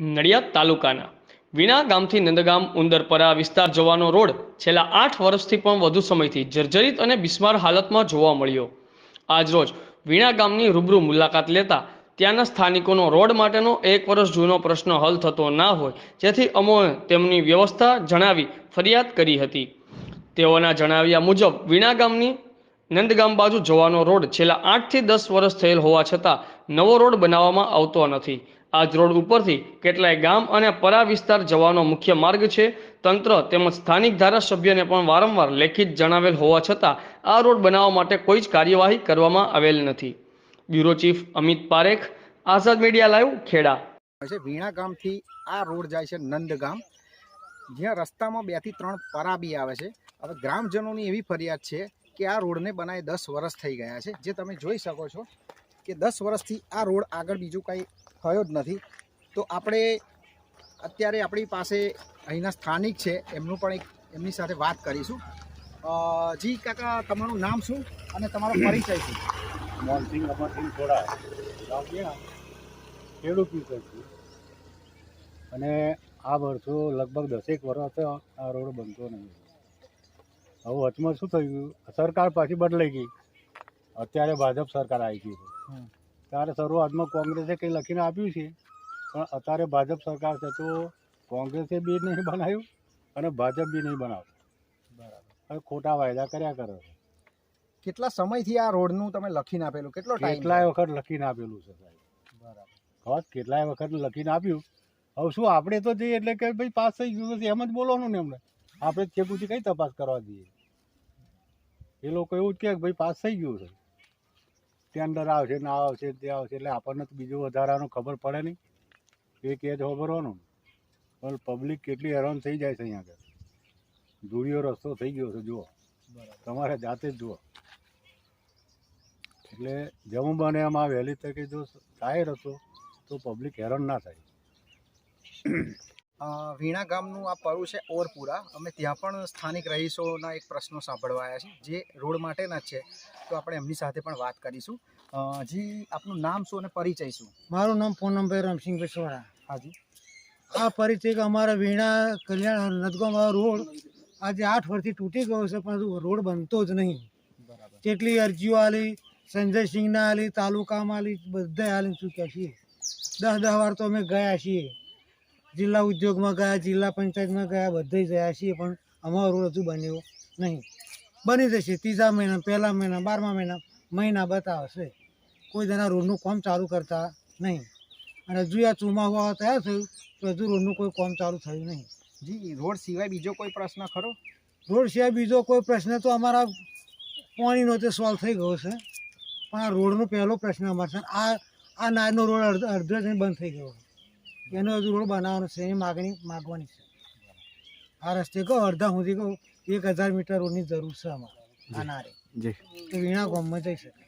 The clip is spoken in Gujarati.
નડિયાદ તાલુકાના વીણા ગામથી નંદગામ ઉંદરપરા વિસ્તાર જવાનો રોડ છેલ્લા 8 વર્ષથી પણ વધુ સમયથી જર્જરિત અને બિસ્માર હાલતમાં જોવા મળ્યો। આજરોજ વીણા ગામની રૂબરૂ મુલાકાત લેતા ત્યાંના સ્થાનિકોનો રોડ માટેનો 1 વર્ષ જૂનો પ્રશ્ન હલ થતો ના હોય જેથી અમોએ તેમની વ્યવસ્થા જણાવી ફરિયાદ કરી હતી। તેઓના જણાવ્યા મુજબ વીણા ગામની નંદગામ બાજુ જવાનો રોડ છેલ્લા 8 થી 10 વર્ષ થયેલ હોવા છતાં નવો રોડ બનાવવામાં આવતો નથી। આજ રોડ ઉપરથી કેટલાય ગામ અને પરા વિસ્તાર જવાનો મુખ્ય માર્ગ છે। તંત્ર તેમજ સ્થાનિક ધારાસભ્યને પણ વારંવાર લેખિત જણાવેલ હોવા છતાં આ રોડ બનાવવા માટે કોઈ જ કાર્યવાહી કરવામાં આવેલ નથી। બ્યુરો ચીફ અમિત પારેખ, આઝાદ મીડિયા લાઈવ, ખેડા। વીણા ગામથી આ રોડ જાય છે નંદગામ, જ્યાં રસ્તામાં 2 થી 3 પરા બી આવે છે। હવે ગ્રામજનોની એવી ફરિયાદ છે કે આ રોડને બનાવી 10 વર્ષ થઈ ગયા છે, જે તમે જોઈ શકો છો કે 10 વર્ષથી આ રોડ આગળ બીજું કંઈ થયો જ નથી। તો આપણે અત્યારે આપણી પાસે અહીંના સ્થાનિક છે, એમની સાથે વાત કરીશું। જી કાકા, તમારું નામ શું અને તમારો પરિચય શું? મોહનસિંહ અમરસિંહ થોડા ગામ ગયા ખેડૂત છું અને આ વર્ષો લગભગ 10 વર્ષ આ રોડ બનતો નહીં। હવે વચમાં શું થયું, સરકાર પાછી બદલાઈ ગઈ, અત્યારે ભાજપ સરકાર આવી ગઈ છે। ત્યારે શરૂઆતમાં કોંગ્રેસે કંઈ લખીને આપ્યું છે, પણ અત્યારે ભાજપ સરકાર છે તો કોંગ્રેસે બી નહીં બનાવ્યું અને ભાજપ બી નહીં બનાવતું। બરાબર, હવે ખોટા વાયદા કર્યા કરે છે। કેટલા સમયથી આ રોડનું તમે લખીને આપેલું? કેટલાય વખત લખીને આપેલું છે સાહેબ। બરાબર, બસ કેટલાય વખત લખીને આપ્યું। હવે શું આપણે તો જઈએ એટલે કે ભાઈ પાસ થઈ ગયું છે એમ જ બોલવાનું ને એમને, આપણે ચેકુથી કઈ તપાસ કરવા દઈએ? એ લોકો એવું જ કહે કે ભાઈ પાસ થઈ ગયું છે, ટેન્ડર આવશે ના આવશે તે આવશે, એટલે આપણને તો બીજું વધારાનું ખબર પડે નહીં, એ કહે તો ખબરવાનું। પણ પબ્લિક કેટલી હેરાન થઈ જાય છે અહીંયા આગળ, ધૂળિયો રસ્તો થઈ ગયો છે, જુઓ તમારે જાતે જ જુઓ। એટલે જેવું બને એમાં વહેલી તકે જો થાય રસ્તો તો પબ્લિક હેરાન ના થાય। વીણા ગામનું આ પરું છે ઓરપુરા। અમે ત્યાં પણ સ્થાનિક રહીશોના એક પ્રશ્નો સાંભળવા આવ્યા છે, જે રોડ માટેના જ છે, તો આપણે એમની સાથે પણ વાત કરીશું। જી, આપનું નામ શું અને પરિચય શું? મારું નામ પૂનમભાઈ રમસિંહભાઈ સોરા। હાજી, આ પરિચય કે અમારા વીણા કલ્યાણ નદગામ રોડ આજે 8 વર્ષથી તૂટી ગયો છે, પણ રોડ બનતો જ નહીં। બરાબર, કેટલી અરજીઓ આલી, સંજયસિંહના આલી, તાલુકામાં આલી, બધાય આલી ચૂક્યા છીએ। 10 વાર તો અમે ગયા છીએ, જિલ્લા ઉદ્યોગમાં ગયા, જિલ્લા પંચાયતમાં ગયા, બધે ગયા છીએ, પણ અમારો રોડ હજુ બન્યો નહીં। બની જશે 3જા મહિના, 1લા મહિના, 12મા મહિના બતાવશે, કોઈ જણા રોડનું કામ ચાલુ કરતા નહીં। અને હજુ આ ચોમાસું તૈયાર થયું તો હજુ રોડનું કોઈ કામ ચાલુ થયું નહીં। જી, રોડ સિવાય બીજો કોઈ પ્રશ્ન ખરો? રોડ સિવાય બીજો કોઈ પ્રશ્ન તો અમારા પાણીનો તે સોલ્વ થઈ ગયો છે, પણ આ રોડનો પહેલો પ્રશ્ન અમારે છે। આ નાળનો રોડ અડધો જ બંધ થઈ ગયો, એનો હજુ રોડ બનાવવાનો છે, એની માગવાની છે। આ રસ્તે કહો અડધા સુધી કહો 1000 મીટર રોડની જરૂર છે અમારે આ નારે, તો વીણા ગામમાં જઈ શકે।